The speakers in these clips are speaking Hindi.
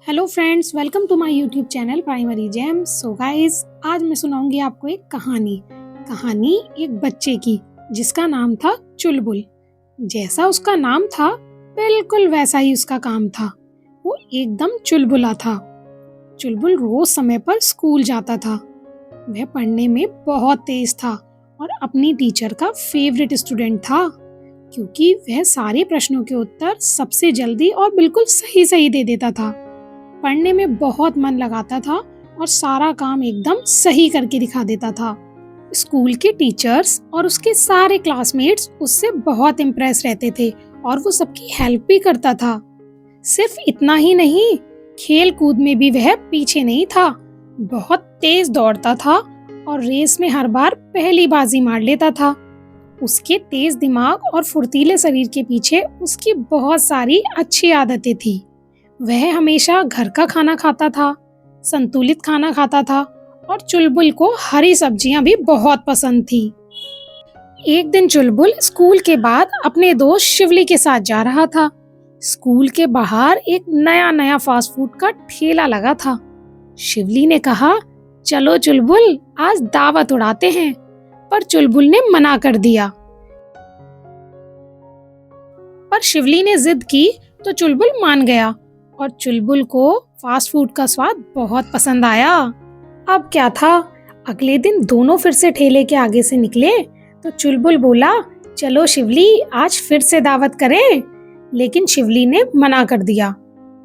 Hello friends, welcome to my YouTube channel primary gems. So guys, आज मैं सुनाऊंगी आपको एक कहानी एक बच्चे की जिसका नाम था चुलबुल। जैसा उसका नाम था बिल्कुल वैसा ही उसका काम था। वो एकदम चुलबुला था। चुलबुल रोज समय पर स्कूल जाता था। वह पढ़ने में बहुत तेज था और अपनी टीचर का फेवरेट स्टूडेंट था, क्योंकि वह सारे प्रश्नों के उत्तर सबसे जल्दी और बिल्कुल सही सही दे देता था। पढ़ने में बहुत मन लगाता था और सारा काम एकदम सही करके दिखा देता था। स्कूल के टीचर्स और उसके सारे क्लासमेट्स उससे बहुत इम्प्रेस रहते थे और वो सबकी हेल्प भी करता था। सिर्फ इतना ही नहीं, खेल कूद में भी वह पीछे नहीं था। बहुत तेज दौड़ता था और रेस में हर बार पहली बाजी मार लेता था। उसके तेज दिमाग और फुर्तीले शरीर के पीछे उसकी बहुत सारी अच्छी आदतें थी। वह हमेशा घर का खाना खाता था, संतुलित खाना खाता था और चुलबुल को हरी सब्जियां भी बहुत पसंद थी। एक दिन चुलबुल स्कूल के बाद अपने दोस्त शिवली के साथ जा रहा था। स्कूल के बाहर एक नया फास्ट फूड का ठेला लगा था। शिवली ने कहा, चलो चुलबुल, आज दावत उड़ाते हैं। पर चुलबुल ने मना कर दिया। पर शिवली ने जिद की तो चुलबुल मान गया और चुलबुल को फास्ट फूड का स्वाद बहुत पसंद आया। अब क्या था, अगले दिन दोनों फिर से ठेले के आगे से निकले तो चुलबुल बोला, चलो शिवली, आज फिर से दावत करें। लेकिन शिवली ने मना कर दिया।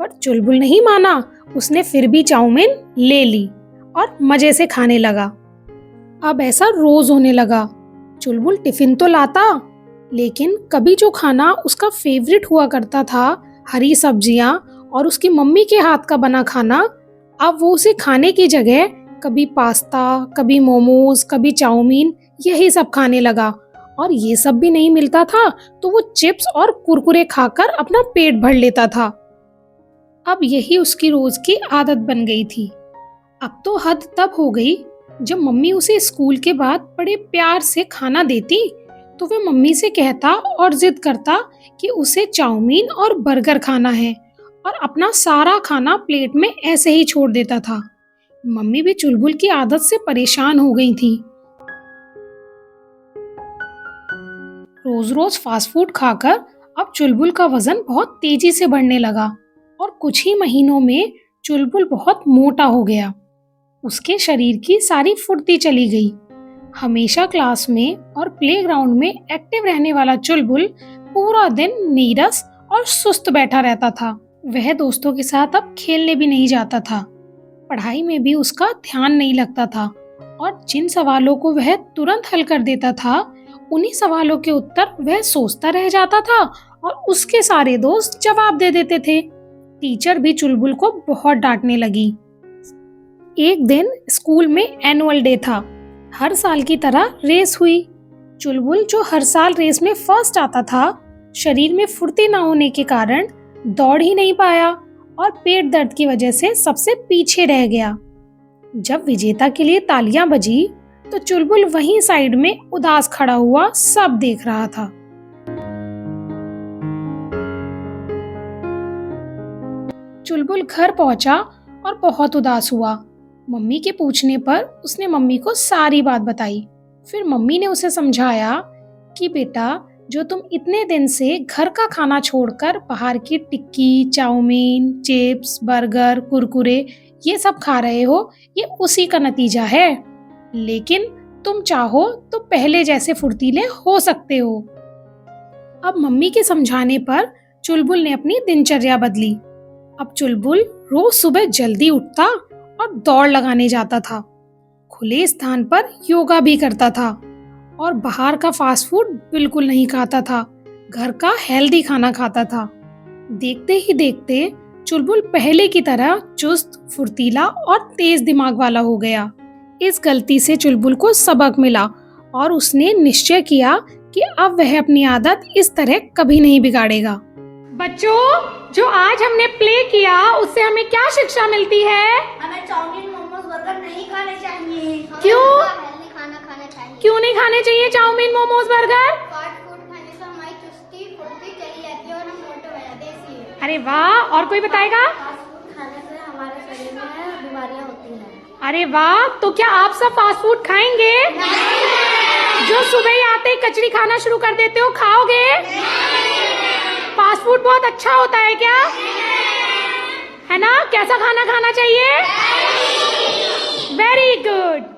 पर चुलबुल नहीं माना। उसने फिर भी चाउमीन ले ली और मजे से खाने लगा। अब ऐसा रोज होने लगा। चुलबुल टिफिन तो लाता, लेकिन कभी जो खाना उसका फेवरेट हुआ करता था, हरी सब्जियां और उसकी मम्मी के हाथ का बना खाना, अब वो उसे खाने की जगह कभी पास्ता, कभी मोमोज, कभी चाउमीन, यही सब खाने लगा। और ये सब भी नहीं मिलता था तो वो चिप्स और कुरकुरे खाकर अपना पेट भर लेता था। अब यही उसकी रोज की आदत बन गई थी। अब तो हद तब हो गई जब मम्मी उसे स्कूल के बाद बड़े प्यार से खाना देती तो वह मम्मी से कहता और जिद करता कि उसे चाउमीन और बर्गर खाना है, और अपना सारा खाना प्लेट में ऐसे ही छोड़ देता था। मम्मी भी चुलबुल की आदत से परेशान हो गई थी। रोज रोज फास्ट फूड खाकर अब चुलबुल का वजन बहुत तेजी से बढ़ने लगा और कुछ ही महीनों में चुलबुल बहुत मोटा हो गया। उसके शरीर की सारी फुर्ती चली गई। हमेशा क्लास में और प्लेग्राउंड में एक्टिव रहने वाला चुलबुल पूरा दिन नीरस और सुस्त बैठा रहता था। वह दोस्तों के साथ अब खेलने भी नहीं जाता था। पढ़ाई में भी उसका ध्यान नहीं लगता था और जिन सवालों को वह तुरंत हल कर देता था, उन्हीं सवालों के उत्तर वह सोचता रह जाता था और उसके सारे दोस्त जवाब दे देते थे। टीचर भी चुलबुल को बहुत डांटने लगी। एक दिन स्कूल में एनुअल डे था। हर साल की तरह रेस हुई। चुलबुल, जो हर साल रेस में फर्स्ट आता था, शरीर में फुर्ती न होने के कारण दौड़ ही नहीं पाया और पेट दर्द की वजह से सबसे पीछे रह गया। जब विजेता के लिए तालियां बजी तो चुलबुल वहीं साइड में उदास खड़ा हुआ सब देख रहा था। चुलबुल घर पहुंचा और बहुत उदास हुआ। मम्मी के पूछने पर उसने मम्मी को सारी बात बताई। फिर मम्मी ने उसे समझाया कि बेटा, जो तुम इतने दिन से घर का खाना छोड़कर बाहर की टिक्की, चाउमीन, चिप्स, बर्गर, कुरकुरे ये सब खा रहे हो, ये उसी का नतीजा है। लेकिन तुम चाहो तो पहले जैसे फुर्तीले हो सकते हो। अब मम्मी के समझाने पर चुलबुल ने अपनी दिनचर्या बदली। अब चुलबुल रोज सुबह जल्दी उठता और दौड़ लगाने जाता था। खुले स्थान पर योगा भी करता था और बाहर का फास्ट फूड बिल्कुल नहीं खाता था। घर का हेल्दी खाना खाता था। देखते ही देखते चुलबुल पहले की तरह चुस्त, फुर्तीला और तेज दिमाग वाला हो गया। इस गलती से चुलबुल को सबक मिला और उसने निश्चय किया कि अब वह अपनी आदत इस तरह कभी नहीं बिगाड़ेगा। बच्चों, जो आज हमने प्ले किया उससे हमें क्या शिक्षा मिलती है? हमें चाउमीन, मोमोज, बर्गर नहीं खाने चाहिए। क्यों? हेल्दी खाना खाना चाहिए। क्यों नहीं खाने चाहिए chowmein, momos, burger? Fast food खाने से हमारी चुस्ती फुर्ती चली जाती है और हम मोटे हो जाते हैं इसलिए। अरे वाह, और कोई बताएगा? फास्ट फूड खाने से अरे वाह, तो क्या आप सब फास्ट फूड खाएंगे? जो सुबह ही आते ही कचड़ी खाना शुरू कर देते हो, खाओगे? फास्ट फूड बहुत अच्छा होता है क्या? है ना? कैसा खाना खाना चाहिए? Very good.